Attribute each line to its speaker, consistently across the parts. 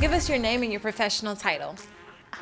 Speaker 1: give us your name and your professional title.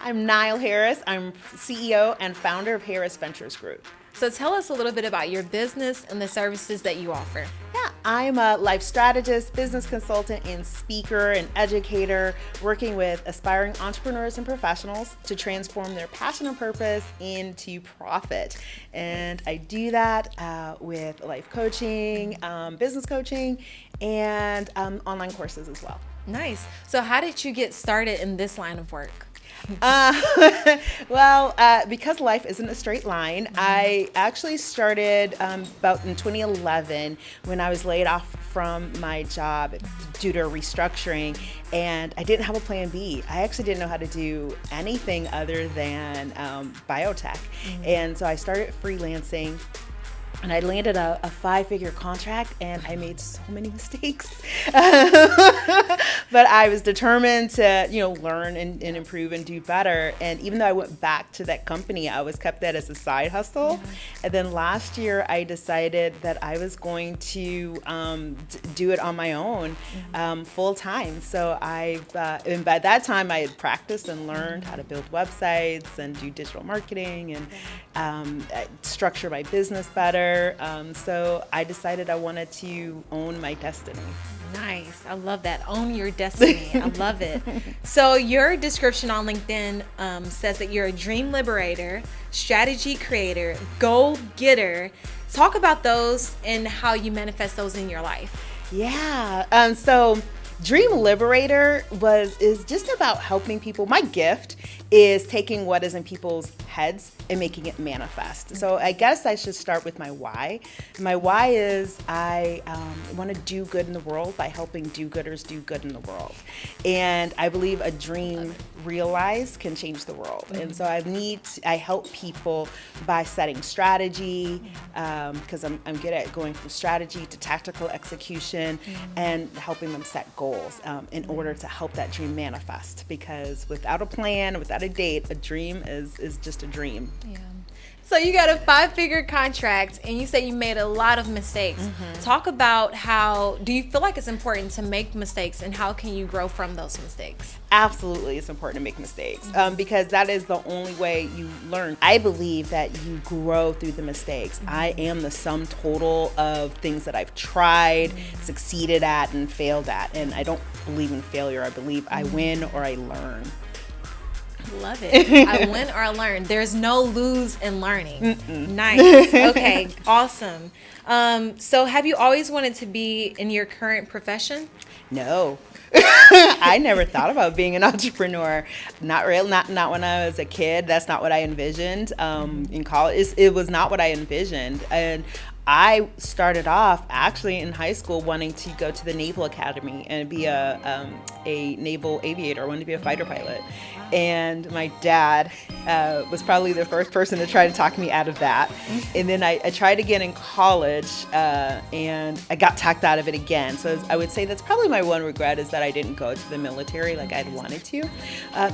Speaker 2: I'm Nile Harris. I'm CEO and founder of Harris Ventures Group.
Speaker 1: So tell us a little bit about your business and the services that you offer.
Speaker 2: Yeah, I'm a life strategist, business consultant, and speaker and educator, working with aspiring entrepreneurs and professionals to transform their passion and purpose into profit. And I do that with life coaching, business coaching, and online courses as well.
Speaker 1: Nice. So how did you get started in this line of work?
Speaker 2: Because life isn't a straight line, I actually started about in 2011 when I was laid off from my job due to a restructuring, and I didn't have a plan B. I actually didn't know how to do anything other than biotech. And so I started freelancing. And I landed a 5-figure contract, and I made so many mistakes. But I was determined to, learn and improve and do better. And even though I went back to that company, I was kept that as a side hustle. And then last year, I decided that I was going to do it on my own full time. So and by that time, I had practiced and learned how to build websites and do digital marketing and structure my business better. So I decided I wanted to own my destiny.
Speaker 1: Nice. I love that. Own your destiny. I love it. So your description on LinkedIn says that you're a dream liberator, strategy creator, goal getter. Talk about those and how you manifest those in your life.
Speaker 2: Yeah. So Dream Liberator is just about helping people. My gift is taking what is in people's heads and making it manifest. So I guess I should start with my why. My why is I want to do good in the world by helping do-gooders do good in the world. And I believe a dream realized can change the world. And so I help people by setting strategy, because I'm good at going from strategy to tactical execution and helping them set goals in order to help that dream manifest. Because without a plan, without a date, a dream is just a dream.
Speaker 1: Yeah. So you got a 5-figure contract and you say you made a lot of mistakes. Talk about do you feel like it's important to make mistakes and how can you grow from those mistakes?
Speaker 2: Absolutely, it's important to make mistakes because that is the only way you learn. I believe that you grow through the mistakes. I am the sum total of things that I've tried, succeeded at, and failed at. And I don't believe in failure. I believe I win or I learn.
Speaker 1: Love it. I win or I learn. There's no lose in learning. Nice. Okay, awesome. So have you always wanted to be in your current profession?
Speaker 2: No. I never thought about being an entrepreneur. Not when I was a kid. That's not what I envisioned. In college, it was not what I envisioned. And I started off actually in high school wanting to go to the Naval Academy and be a naval aviator. I wanted to be a fighter pilot. And my dad was probably the first person to try to talk me out of that. And then I tried again in college and I got talked out of it again. So I would say that's probably my one regret is that I didn't go to the military like I'd wanted to.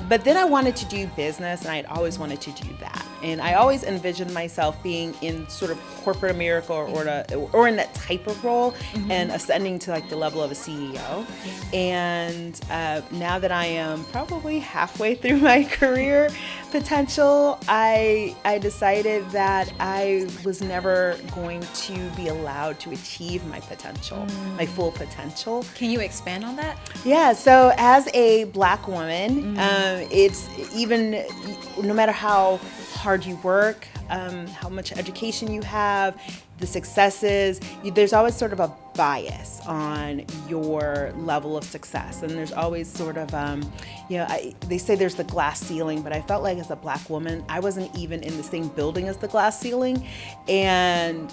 Speaker 2: But then I wanted to do business and I'd always wanted to do that. And I always envisioned myself being in sort of corporate America or in that type of role and ascending to like the level of a CEO. And now that I am probably halfway through my career potential, I decided that I was never going to be allowed to achieve my potential, my full potential.
Speaker 1: Can you expand on that?
Speaker 2: Yeah, so as a Black woman, it's even, no matter how hard you work, how much education you have, the successes, there's always sort of a bias on your level of success. And there's always sort of, they say there's the glass ceiling, but I felt like as a Black woman, I wasn't even in the same building as the glass ceiling. And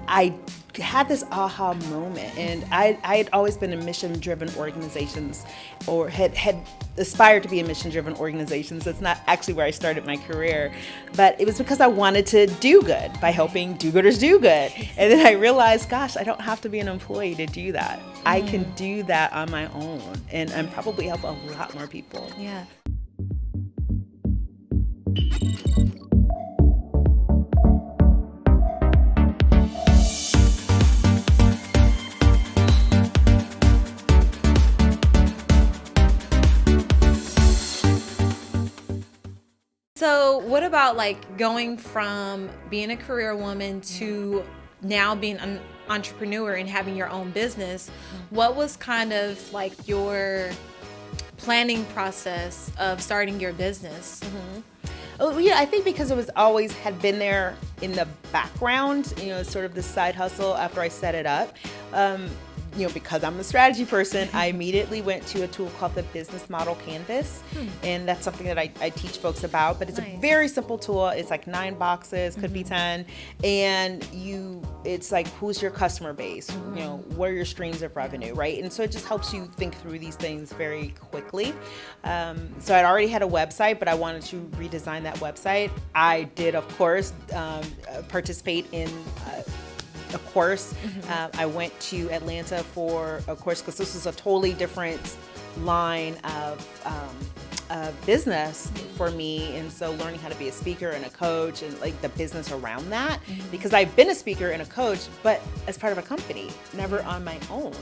Speaker 2: I had this aha moment, and I had always been in mission-driven organizations, or had aspired to be in mission-driven organizations. That's not actually where I started my career, but it was because I wanted to do good by helping do-gooders do good. And then I realized, gosh, I don't have to be an employee to do that. I can do that on my own, and probably help a lot more people.
Speaker 1: Yeah. what about like going from being a career woman to now being an entrepreneur and having your own business? What was kind of like your planning process of starting your business?
Speaker 2: Oh, yeah, I think because it was always had been there in the background, sort of this side hustle after I set it up. Because I'm a strategy person, I immediately went to a tool called the Business Model Canvas. And that's something that I teach folks about. But it's a very simple tool. It's like 9 boxes, could be 10. And it's like, who's your customer base? What are your streams of revenue, right? And so it just helps you think through these things very quickly. So I'd already had a website, but I wanted to redesign that website. I did, of course, participate in a course. I went to Atlanta for a course because this was a totally different line of business for me, and so learning how to be a speaker and a coach and like the business around that, because I've been a speaker and a coach, but as part of a company, never on my own.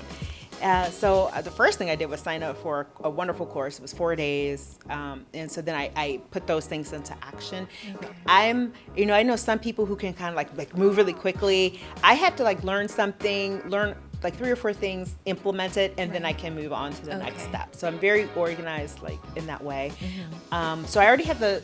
Speaker 2: So the first thing I did was sign up for a wonderful course. It was 4 days. And so then I put those things into action. Okay. I know some people who can kind of like move really quickly. I had to like learn like 3 or 4 things, implement it, and then I can move on to the next step. So I'm very organized like in that way. So I already had the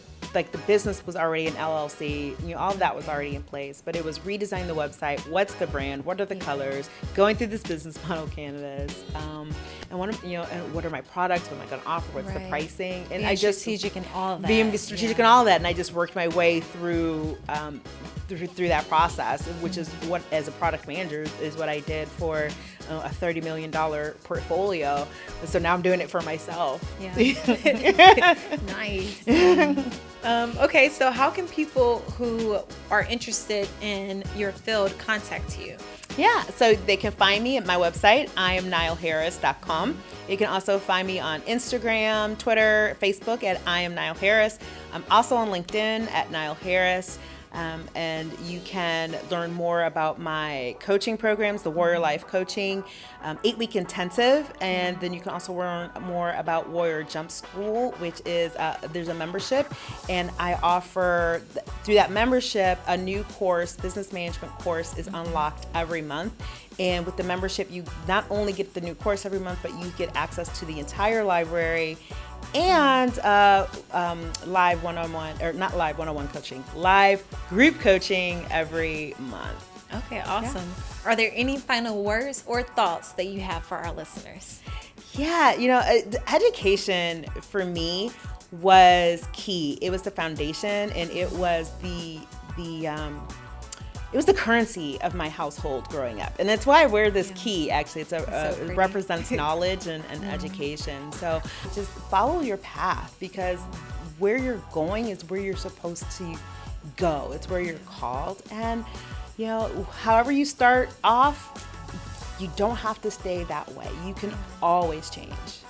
Speaker 2: business was already an LLC, all of that was already in place, but it was redesigning the website. What's the brand? What are the colors? Going through this business model canvas, and what are my products? What am I going to offer? What's the pricing? And I just
Speaker 1: strategic in all of that.
Speaker 2: Being strategic in all of that, and I just worked my way through that process, which is what, as a product manager, is what I did for a $30 million portfolio. So now I'm doing it for myself.
Speaker 1: Yeah. Nice. Okay, so how can people who are interested in your field contact you?
Speaker 2: Yeah, so they can find me at my website, IamNileHarris.com. You can also find me on Instagram, Twitter, Facebook at I Am Nile Harris. I'm also on LinkedIn at Nile Harris. And you can learn more about my coaching programs, the Warrior Life Coaching, 8-week intensive, and then you can also learn more about Warrior Jump School, which is there's a membership, and I offer through that membership a new course, business management course, is unlocked every month. And with the membership, you not only get the new course every month, but you get access to the entire library and live one-on-one, or not live one-on-one coaching, live group coaching every month.
Speaker 1: Okay, awesome. Yeah. Are there any final words or thoughts that you have for our listeners?
Speaker 2: Yeah, education for me was key. It was the foundation, and it was it was the currency of my household growing up. And that's why I wear this key, actually. It represents knowledge and education. So just follow your path, because where you're going is where you're supposed to go. It's where you're called. And, however you start off, you don't have to stay that way. You can always change.